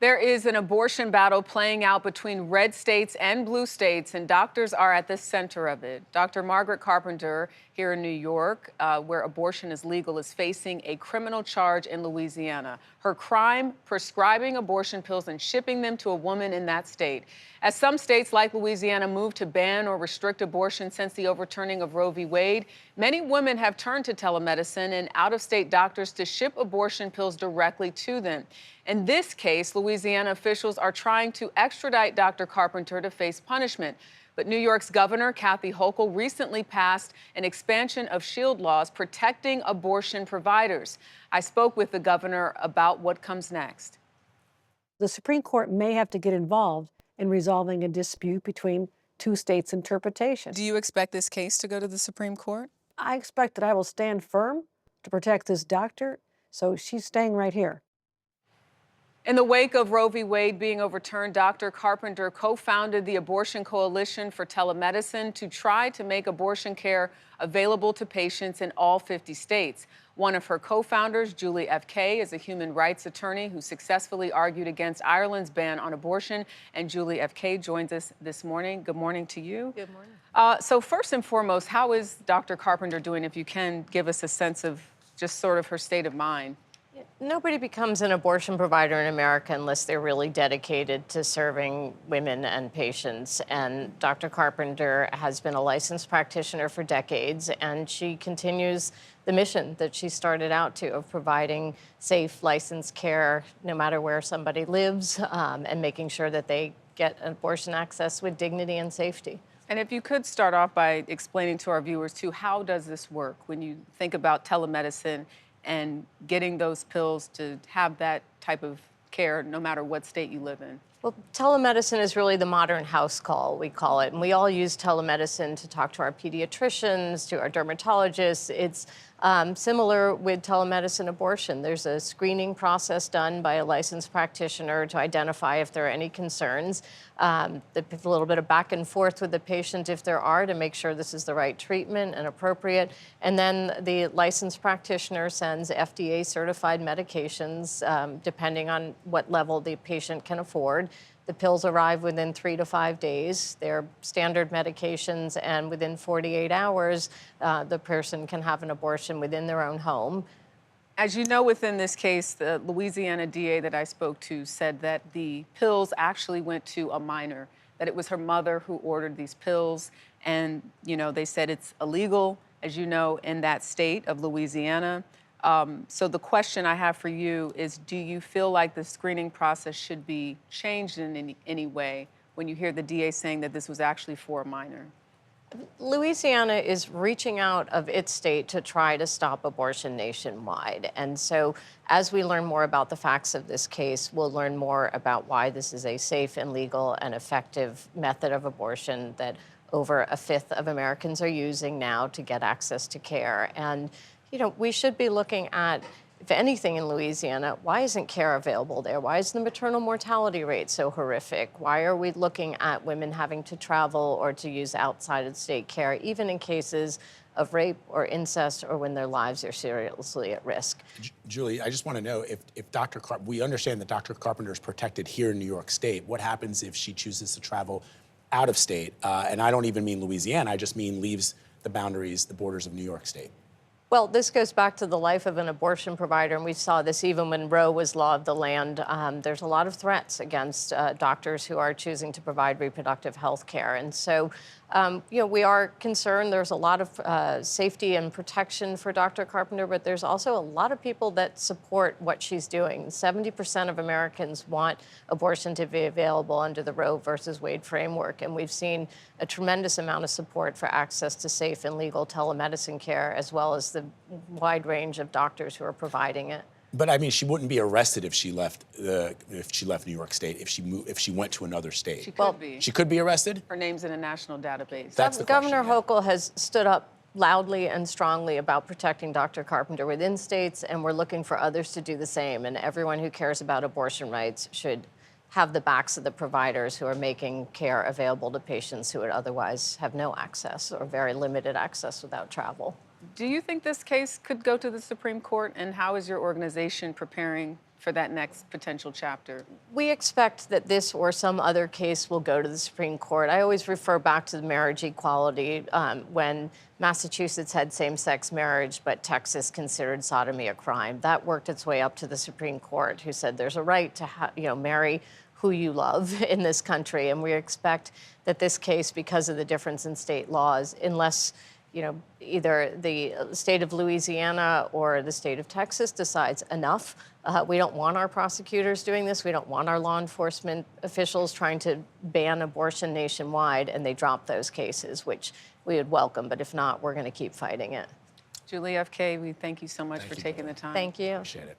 There is an abortion battle playing out between red states and blue states, and doctors are at the center of it. Dr. Margaret Carpenter here in New York, where abortion is legal, is facing a criminal charge in Louisiana. Her crime, prescribing abortion pills and shipping them to a woman in that state. As some states like Louisiana move to ban or restrict abortion since the overturning of Roe v. Wade, many women have turned to telemedicine and out-of-state doctors to ship abortion pills directly to them. In this case, Louisiana officials are trying to extradite Dr. Carpenter to face punishment. But New York's Governor Kathy Hochul recently passed an expansion of SHIELD laws protecting abortion providers. I spoke with the governor about what comes next. The Supreme Court may have to get involved in resolving a dispute between two states' interpretations. Do you expect this case to go to the Supreme Court? I expect that I will stand firm to protect this doctor, so she's staying right here. In the wake of Roe v. Wade being overturned, Dr. Carpenter co-founded the Abortion Coalition for Telemedicine to try to make abortion care available to patients in all 50 states. One of her co-founders, Julie F. Kay, is a human rights attorney who successfully argued against Ireland's ban on abortion. And Julie F. Kay joins us this morning. Good morning to you. Good morning. So first and foremost, how is Dr. Carpenter doing, if you can give us a sense of just sort of her state of mind? Nobody becomes an abortion provider in America unless they're really dedicated to serving women and patients. And Dr. Carpenter has been a licensed practitioner for decades, and she continues the mission that she started out to of providing safe, licensed care no matter where somebody lives, and making sure that they get abortion access with dignity and safety. And if you could start off by explaining to our viewers, too, how does this work when you think about telemedicine and getting those pills to have that type of care no matter what state you live in? Well, telemedicine is really the modern house call, we call it. And we all use telemedicine to talk to our pediatricians, to our dermatologists. It's similar with telemedicine abortion. There's a screening process done by a licensed practitioner to identify if there are any concerns. A little bit of back and forth with the patient if there are to make sure this is the right treatment and appropriate. And then the licensed practitioner sends FDA certified medications depending on what level the patient can afford. The pills arrive within 3 to 5 days. They're standard medications, and within 48 hours, the person can have an abortion within their own home. As you know, within this case, the Louisiana DA that I spoke to said that the pills actually went to a minor, that it was her mother who ordered these pills. And, you know, they said it's illegal, as you know, in that state of Louisiana. So the question I have for you is, do you feel like the screening process should be changed in any way when you hear the DA saying that this was actually for a minor? Louisiana is reaching out of its state to try to stop abortion nationwide. And so as we learn more about the facts of this case, we'll learn more about why this is a safe and legal and effective method of abortion that over a fifth of Americans are using now to get access to care. And you know, we should be looking at, if anything in Louisiana, why isn't care available there? Why is the maternal mortality rate so horrific? Why are we looking at women having to travel or to use outside of state care, even in cases of rape or incest or when their lives are seriously at risk? Julie, I just want to know if we understand that Dr. Carpenter is protected here in New York State. What happens if she chooses to travel out of state? And I don't even mean Louisiana, I just mean leaves the boundaries, the borders of New York State. Well, this goes back to the life of an abortion provider, and we saw this even when Roe was law of the land. There's a lot of threats against doctors who are choosing to provide reproductive health care. And so, you know, we are concerned. There's a lot of safety and protection for Dr. Carpenter, but there's also a lot of people that support what she's doing. 70% of Americans want abortion to be available under the Roe versus Wade framework, and we've seen a tremendous amount of support for access to safe and legal telemedicine care, as well as the wide range of doctors who are providing it. But I mean, she wouldn't be arrested if she left New York State. If she went to another state, She could be. She could be arrested. Her name's in a national database. That's the Governor question, yeah. Hochul has stood up loudly and strongly about protecting Dr. Carpenter within states, and we're looking for others to do the same. And everyone who cares about abortion rights should have the backs of the providers who are making care available to patients who would otherwise have no access or very limited access without travel. Do you think this case could go to the Supreme Court, and how is your organization preparing for that next potential chapter? We expect that this or some other case will go to the Supreme Court. I always refer back to the marriage equality when Massachusetts had same-sex marriage, but Texas considered sodomy a crime. That worked its way up to the Supreme Court, who said there's a right to marry who you love in this country. And we expect that this case, because of the difference in state laws, unless either the state of Louisiana or the state of Texas decides enough. We don't want our prosecutors doing this. We don't want our law enforcement officials trying to ban abortion nationwide, and they drop those cases, which we would welcome. But if not, we're going to keep fighting it. Julie F.K., we thank you so much for taking the time. Thank you. Appreciate it.